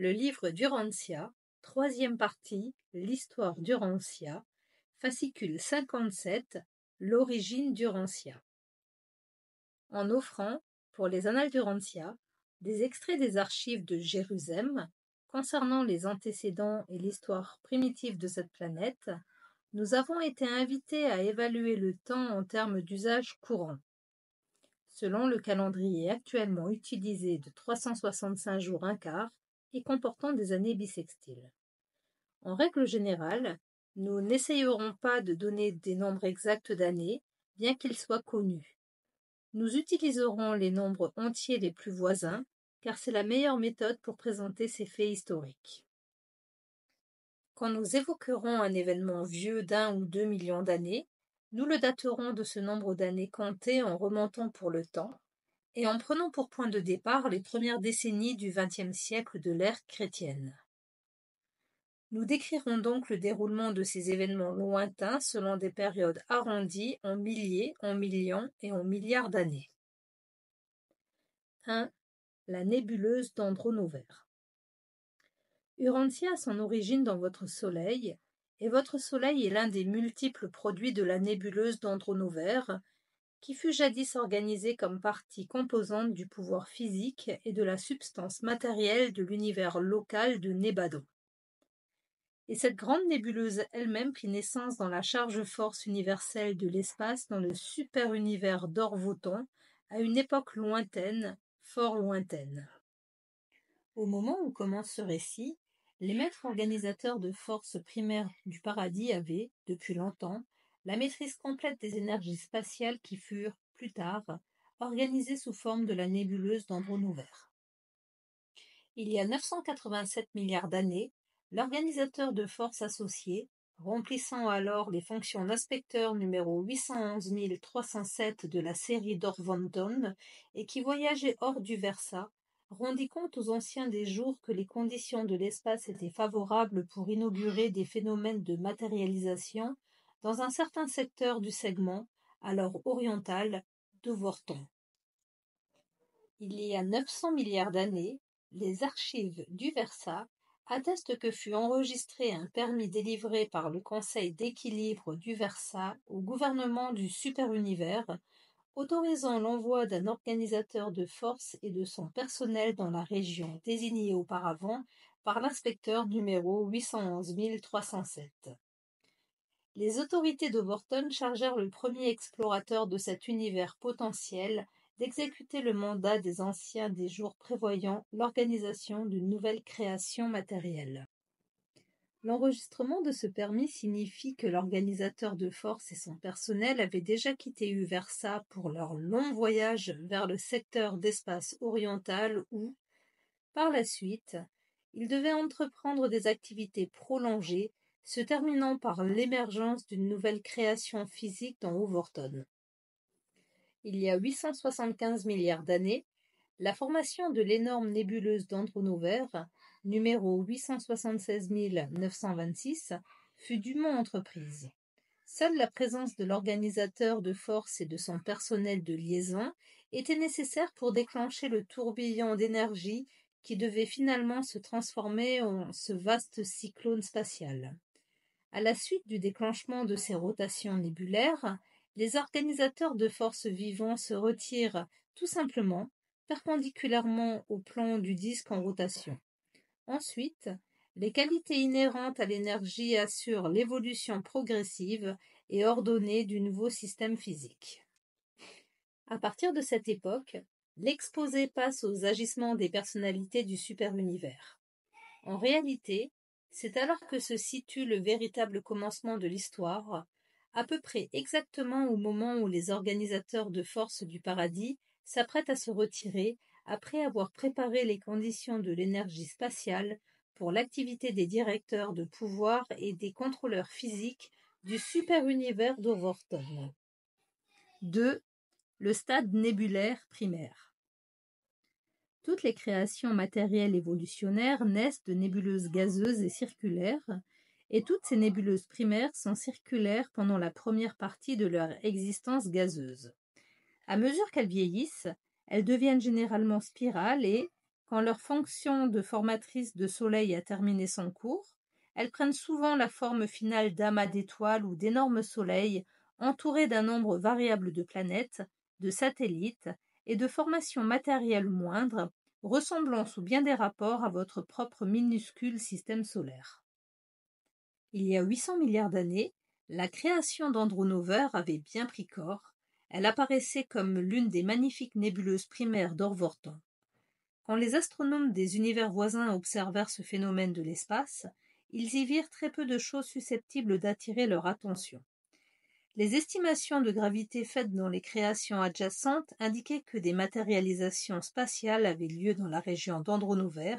Le livre d'Urantia, troisième partie, l'histoire d'Urantia, fascicule 57, l'origine d'Urantia. En offrant, pour les Annales d'Urantia, des extraits des archives de Jérusalem concernant les antécédents et l'histoire primitive de cette planète, nous avons été invités à évaluer le temps en termes d'usage courant. Selon le calendrier actuellement utilisé de 365 jours un quart et comportant des années bissextiles. En règle générale, nous n'essayerons pas de donner des nombres exacts d'années, bien qu'ils soient connus. Nous utiliserons les nombres entiers les plus voisins, car c'est la meilleure méthode pour présenter ces faits historiques. Quand nous évoquerons un événement vieux d'1 ou 2 millions d'années, nous le daterons de ce nombre d'années comptées en remontant pour le temps, et en prenant pour point de départ les premières décennies du XXe siècle de l'ère chrétienne. Nous décrirons donc le déroulement de ces événements lointains selon des périodes arrondies en milliers, en millions et en milliards d'années. 1. La nébuleuse d'Andronover. Urantia a son origine dans votre Soleil, et votre Soleil est l'un des multiples produits de la nébuleuse d'Andronover, qui fut jadis organisée comme partie composante du pouvoir physique et de la substance matérielle de l'univers local de Nébadon. Et cette grande nébuleuse elle-même prit naissance dans la charge-force universelle de l'espace dans le super-univers d'Orvoton, à une époque lointaine, fort lointaine. Au moment où commence ce récit, les maîtres organisateurs de forces primaires du paradis avaient, depuis longtemps, la maîtrise complète des énergies spatiales qui furent, plus tard, organisées sous forme de la nébuleuse d'Andronover. Il y a 987 milliards d'années, l'organisateur de forces associées, remplissant alors les fonctions d'inspecteur numéro 811 307 de la série d'Orvonton et qui voyageait hors du Versa, rendit compte aux anciens des jours que les conditions de l'espace étaient favorables pour inaugurer des phénomènes de matérialisation dans un certain secteur du segment, alors oriental, d'Ovorton. Il y a 900 milliards d'années, les archives du Versa attestent que fut enregistré un permis délivré par le Conseil d'équilibre du Versa au gouvernement du super-univers, autorisant l'envoi d'un organisateur de force et de son personnel dans la région désignée auparavant par l'inspecteur numéro 811 307. Les autorités d'Ovorton chargèrent le premier explorateur de cet univers potentiel d'exécuter le mandat des anciens des jours prévoyant l'organisation d'une nouvelle création matérielle. L'enregistrement de ce permis signifie que l'organisateur de force et son personnel avaient déjà quitté Uversa pour leur long voyage vers le secteur d'espace oriental où, par la suite, ils devaient entreprendre des activités prolongées se terminant par l'émergence d'une nouvelle création physique dans Overton. Il y a 875 milliards d'années, la formation de l'énorme nébuleuse d'Andronover, numéro 876 926, fut dûment entreprise. Seule la présence de l'organisateur de force et de son personnel de liaison était nécessaire pour déclencher le tourbillon d'énergie qui devait finalement se transformer en ce vaste cyclone spatial. À la suite du déclenchement de ces rotations nébulaires, les organisateurs de forces vivants se retirent tout simplement perpendiculairement au plan du disque en rotation. Ensuite, les qualités inhérentes à l'énergie assurent l'évolution progressive et ordonnée du nouveau système physique. À partir de cette époque, l'exposé passe aux agissements des personnalités du super-univers. En réalité, c'est alors que se situe le véritable commencement de l'histoire, à peu près exactement au moment où les organisateurs de forces du paradis s'apprêtent à se retirer après avoir préparé les conditions de l'énergie spatiale pour l'activité des directeurs de pouvoir et des contrôleurs physiques du super-univers d'Ovorton. 2. Le stade nébulaire primaire. Toutes les créations matérielles évolutionnaires naissent de nébuleuses gazeuses et circulaires, et toutes ces nébuleuses primaires sont circulaires pendant la première partie de leur existence gazeuse. À mesure qu'elles vieillissent, elles deviennent généralement spirales et, Quand leur fonction de formatrice de soleil a terminé son cours, elles prennent souvent la forme finale d'amas d'étoiles ou d'énormes soleils entourés d'un nombre variable de planètes, de satellites et de formations matérielles moindres, ressemblant sous bien des rapports à votre propre minuscule système solaire. Il y a 800 milliards d'années, la création d'Andronover avait bien pris corps. Elle apparaissait comme l'une des magnifiques nébuleuses primaires d'Orvorton. Quand les astronomes des univers voisins observèrent ce phénomène de l'espace, ils y virent très peu de choses susceptibles d'attirer leur attention. Les estimations de gravité faites dans les créations adjacentes indiquaient que des matérialisations spatiales avaient lieu dans la région d'Andronover,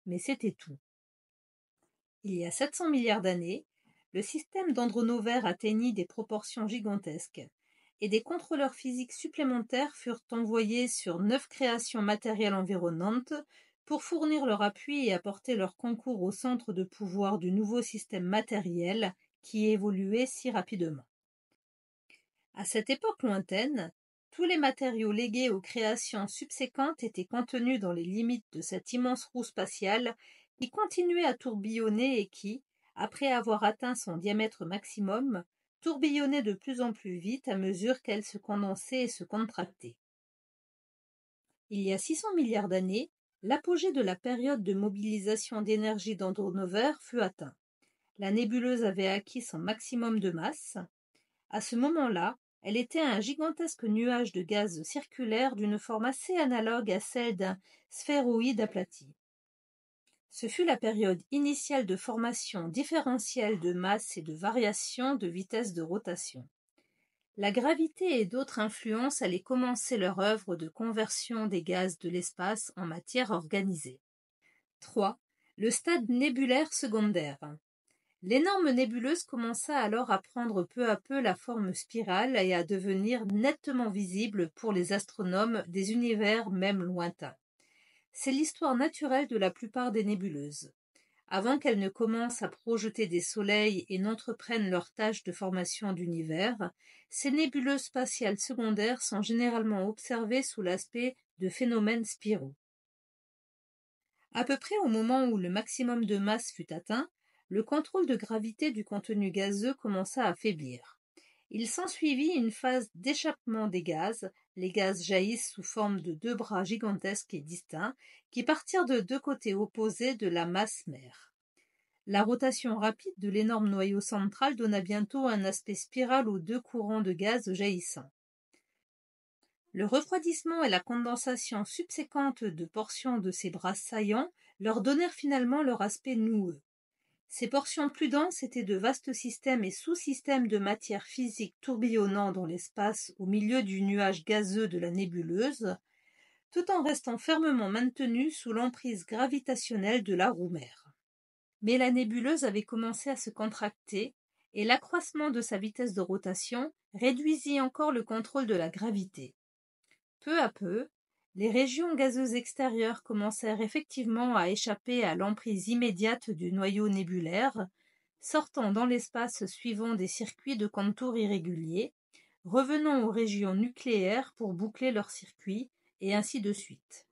mais c'était tout. Il y a 700 milliards d'années, le système d'Andronover atteignit des proportions gigantesques, et des contrôleurs physiques supplémentaires furent envoyés sur 9 créations matérielles environnantes pour fournir leur appui et apporter leur concours au centre de pouvoir du nouveau système matériel qui évoluait si rapidement. À cette époque lointaine, tous les matériaux légués aux créations subséquentes étaient contenus dans les limites de cette immense roue spatiale qui continuait à tourbillonner et qui, après avoir atteint son diamètre maximum, tourbillonnait de plus en plus vite à mesure qu'elle se condensait et se contractait. Il y a 600 milliards d'années, l'apogée de la période de mobilisation d'énergie d'Andronover fut atteint. La nébuleuse avait acquis son maximum de masse. À ce moment-là, elle était un gigantesque nuage de gaz circulaire d'une forme assez analogue à celle d'un sphéroïde aplati. Ce fut la période initiale de formation différentielle de masse et de variation de vitesse de rotation. La gravité et d'autres influences allaient commencer leur œuvre de conversion des gaz de l'espace en matière organisée. 3. Le stade nébulaire secondaire. L'énorme nébuleuse commença alors à prendre peu à peu la forme spirale et à devenir nettement visible pour les astronomes des univers même lointains. C'est l'histoire naturelle de la plupart des nébuleuses. Avant qu'elles ne commencent à projeter des soleils et n'entreprennent leur tâche de formation d'univers, ces nébuleuses spatiales secondaires sont généralement observées sous l'aspect de phénomènes spiraux. À peu près au moment où le maximum de masse fut atteint, le contrôle de gravité du contenu gazeux commença à faiblir. Il s'ensuivit une phase d'échappement des gaz. Les gaz jaillissent sous forme de 2 bras gigantesques et distincts qui partirent de 2 côtés opposés de la masse mère. La rotation rapide de l'énorme noyau central donna bientôt un aspect spiral aux 2 courants de gaz jaillissants. Le refroidissement et la condensation subséquente de portions de ces bras saillants leur donnèrent finalement leur aspect noueux. Ces portions plus denses étaient de vastes systèmes et sous-systèmes de matière physique tourbillonnant dans l'espace au milieu du nuage gazeux de la nébuleuse, tout en restant fermement maintenus sous l'emprise gravitationnelle de la roue mère. Mais la nébuleuse avait commencé à se contracter, et l'accroissement de sa vitesse de rotation réduisit encore le contrôle de la gravité. Peu à peu, les régions gazeuses extérieures commencèrent effectivement à échapper à l'emprise immédiate du noyau nébulaire, sortant dans l'espace suivant des circuits de contours irréguliers, revenant aux régions nucléaires pour boucler leurs circuits, et ainsi de suite.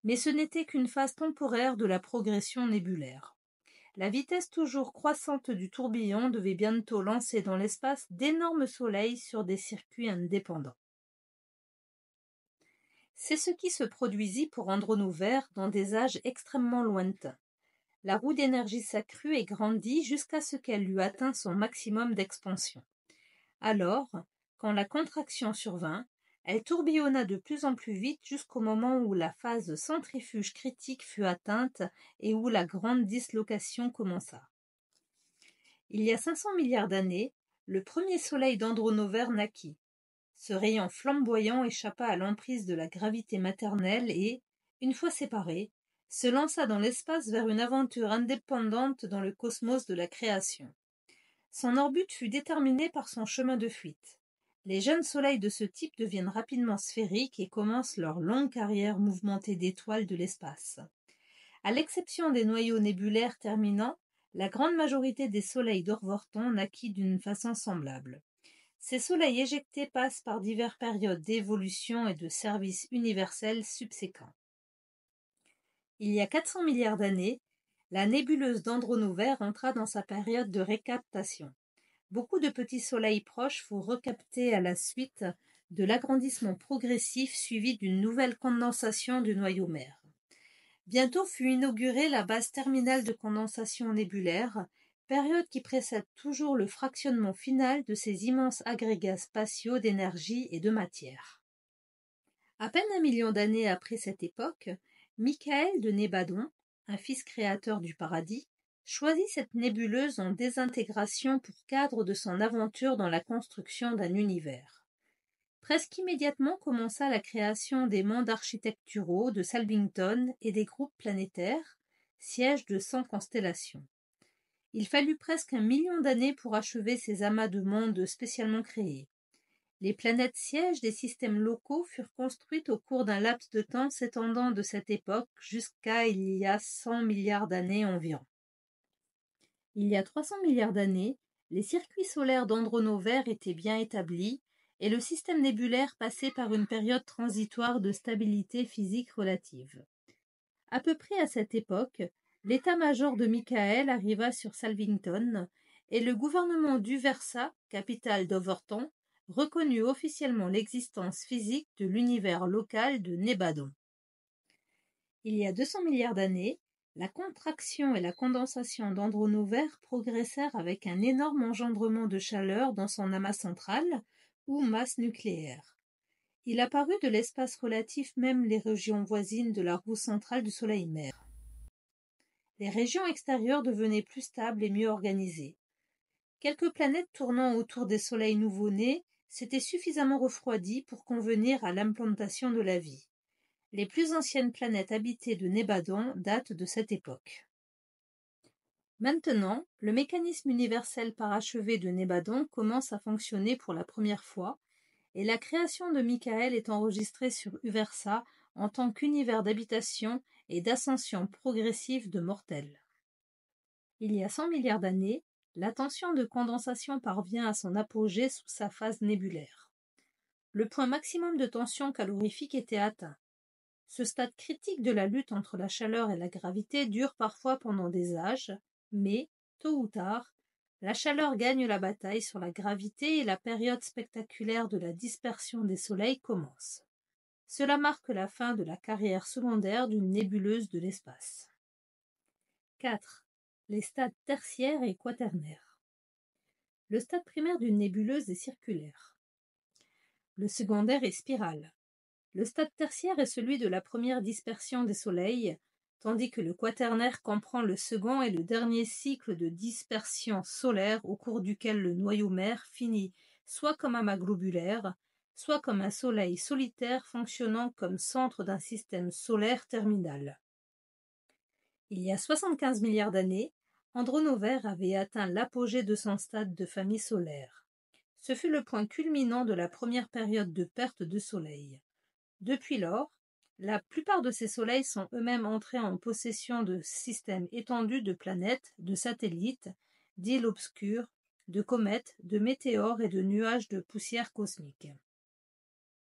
Mais ce n'était qu'une phase temporaire de la progression nébulaire. La vitesse toujours croissante du tourbillon devait bientôt lancer dans l'espace d'énormes soleils sur des circuits indépendants. C'est ce qui se produisit pour Andronover dans des âges extrêmement lointains. La roue d'énergie s'accrut et grandit jusqu'à ce qu'elle eût atteint son maximum d'expansion. Alors, quand la contraction survint, elle tourbillonna de plus en plus vite jusqu'au moment où la phase centrifuge critique fut atteinte et où la grande dislocation commença. Il y a 500 milliards d'années, le premier soleil d'Andronover naquit. Ce rayon flamboyant échappa à l'emprise de la gravité maternelle et, une fois séparé, se lança dans l'espace vers une aventure indépendante dans le cosmos de la création. Son orbite fut déterminée par son chemin de fuite. Les jeunes soleils de ce type deviennent rapidement sphériques et commencent leur longue carrière mouvementée d'étoiles de l'espace. À l'exception des noyaux nébulaires terminants, la grande majorité des soleils d'Orvorton naquit d'une façon semblable. Ces soleils éjectés passent par diverses périodes d'évolution et de service universel subséquents. Il y a 400 milliards d'années, la nébuleuse d'Andronover entra dans sa période de récaptation. Beaucoup de petits soleils proches furent recaptés à la suite de l'agrandissement progressif suivi d'une nouvelle condensation du noyau mère. Bientôt fut inaugurée la base terminale de condensation nébulaire, période qui précède toujours le fractionnement final de ces immenses agrégats spatiaux d'énergie et de matière. À peine 1 million d'années après cette époque, Michael de Nébadon, un fils créateur du paradis, choisit cette nébuleuse en désintégration pour cadre de son aventure dans la construction d'un univers. Presque immédiatement commença la création des mondes architecturaux de Salvington et des groupes planétaires, sièges de 100 constellations. Il fallut presque 1 million d'années pour achever ces amas de mondes spécialement créés. Les planètes sièges des systèmes locaux furent construites au cours d'un laps de temps s'étendant de cette époque jusqu'à il y a 100 milliards d'années environ. Il y a 300 milliards d'années, les circuits solaires d'Andronover étaient bien établis et le système nébulaire passait par une période transitoire de stabilité physique relative. À peu près à cette époque, l'état-major de Michael arriva sur Salvington et le gouvernement d'Uversa, capitale d'Overton, reconnut officiellement l'existence physique de l'univers local de Nébadon. Il y a 200 milliards d'années, la contraction et la condensation d'Andronover progressèrent avec un énorme engendrement de chaleur dans son amas central, ou masse nucléaire. Il apparut de l'espace relatif même les régions voisines de la roue centrale du Soleil-mère. Les régions extérieures devenaient plus stables et mieux organisées. Quelques planètes tournant autour des soleils nouveau-nés s'étaient suffisamment refroidies pour convenir à l'implantation de la vie. Les plus anciennes planètes habitées de Nébadon datent de cette époque. Maintenant, le mécanisme universel parachevé de Nébadon commence à fonctionner pour la première fois, et la création de Michael est enregistrée sur Uversa en tant qu'univers d'habitation et d'ascension progressive de mortels. Il y a 100 milliards d'années, la tension de condensation parvient à son apogée sous sa phase nébulaire. Le point maximum de tension calorifique était atteint. Ce stade critique de la lutte entre la chaleur et la gravité dure parfois pendant des âges, mais, tôt ou tard, la chaleur gagne la bataille sur la gravité et la période spectaculaire de la dispersion des soleils commence. Cela marque la fin de la carrière secondaire d'une nébuleuse de l'espace. 4. Les stades tertiaires et quaternaires. Le stade primaire d'une nébuleuse est circulaire. Le secondaire est spiral. Le stade tertiaire est celui de la première dispersion des soleils, tandis que le quaternaire comprend le second et le dernier cycle de dispersion solaire au cours duquel le noyau mère finit soit comme amas globulaire, soit comme un soleil solitaire fonctionnant comme centre d'un système solaire terminal. Il y a 75 milliards d'années, Andronover avait atteint l'apogée de son stade de famille solaire. Ce fut le point culminant de la première période de perte de soleil. Depuis lors, la plupart de ces soleils sont eux-mêmes entrés en possession de systèmes étendus de planètes, de satellites, d'îles obscures, de comètes, de météores et de nuages de poussière cosmique.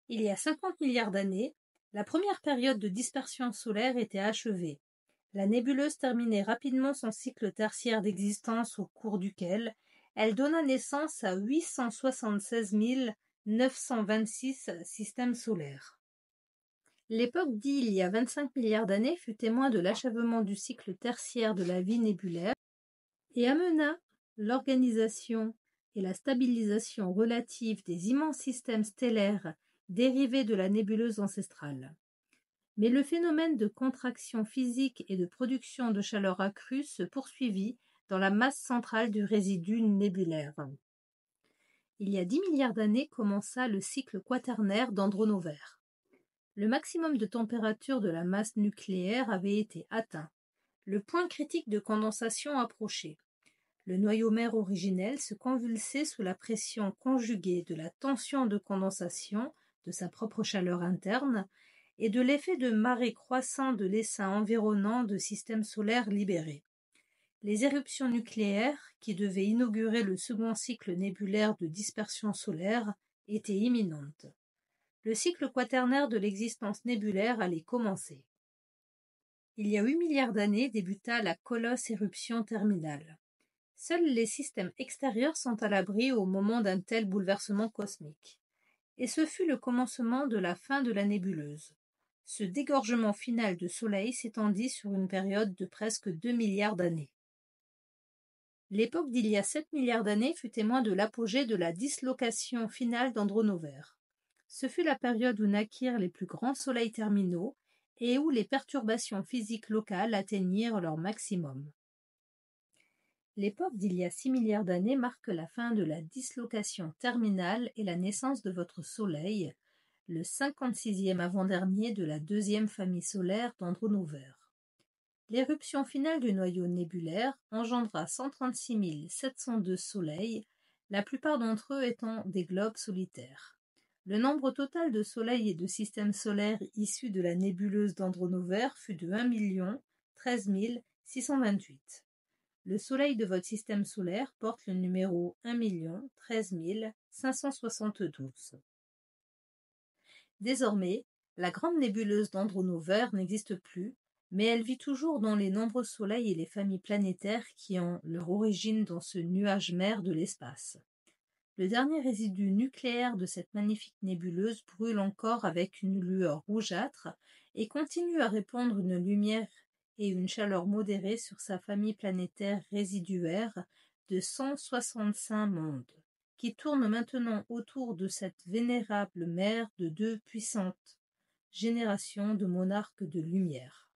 Il y a 50 milliards d'années, la première période de dispersion solaire était achevée. La nébuleuse terminait rapidement son cycle tertiaire d'existence au cours duquel elle donna naissance à 876 926 systèmes solaires. L'époque d'il y a 25 milliards d'années fut témoin de l'achèvement du cycle tertiaire de la vie nébulaire et amena l'organisation et la stabilisation relative des immenses systèmes stellaires dérivés de la nébuleuse ancestrale. Mais le phénomène de contraction physique et de production de chaleur accrue se poursuivit dans la masse centrale du résidu nébulaire. Il y a 10 milliards d'années commença le cycle quaternaire d'Andronover. Le maximum de température de la masse nucléaire avait été atteint. Le point critique de condensation approchait. Le noyau mère originel se convulsait sous la pression conjuguée de la tension de condensation, de sa propre chaleur interne, et de l'effet de marée croissant de l'essaim environnant de systèmes solaires libérés. Les éruptions nucléaires, qui devaient inaugurer le second cycle nébulaire de dispersion solaire, étaient imminentes. Le cycle quaternaire de l'existence nébulaire allait commencer. Il y a 8 milliards d'années débuta la colosse éruption terminale. Seuls les systèmes extérieurs sont à l'abri au moment d'un tel bouleversement cosmique. Et ce fut le commencement de la fin de la nébuleuse. Ce dégorgement final de Soleil s'étendit sur une période de presque 2 milliards d'années. L'époque d'il y a 7 milliards d'années fut témoin de l'apogée de la dislocation finale d'Andronover. Ce fut la période où naquirent les plus grands soleils terminaux et où les perturbations physiques locales atteignirent leur maximum. L'époque d'il y a 6 milliards d'années marque la fin de la dislocation terminale et la naissance de votre Soleil, le 56e avant-dernier de la deuxième famille solaire d'Andronover. L'éruption finale du noyau nébulaire engendra 136 702 soleils, la plupart d'entre eux étant des globes solitaires. Le nombre total de soleils et de systèmes solaires issus de la nébuleuse d'Andronover fut de 1 013 628. Le soleil de votre système solaire porte le numéro 1 013 572. Désormais, la grande nébuleuse d'Andronover n'existe plus, mais elle vit toujours dans les nombreux soleils et les familles planétaires qui ont leur origine dans ce nuage-mer de l'espace. Le dernier résidu nucléaire de cette magnifique nébuleuse brûle encore avec une lueur rougeâtre et continue à répandre une lumière et une chaleur modérée sur sa famille planétaire résiduaire de 165 mondes, qui tourne maintenant autour de cette vénérable mer de deux puissantes générations de monarques de lumière.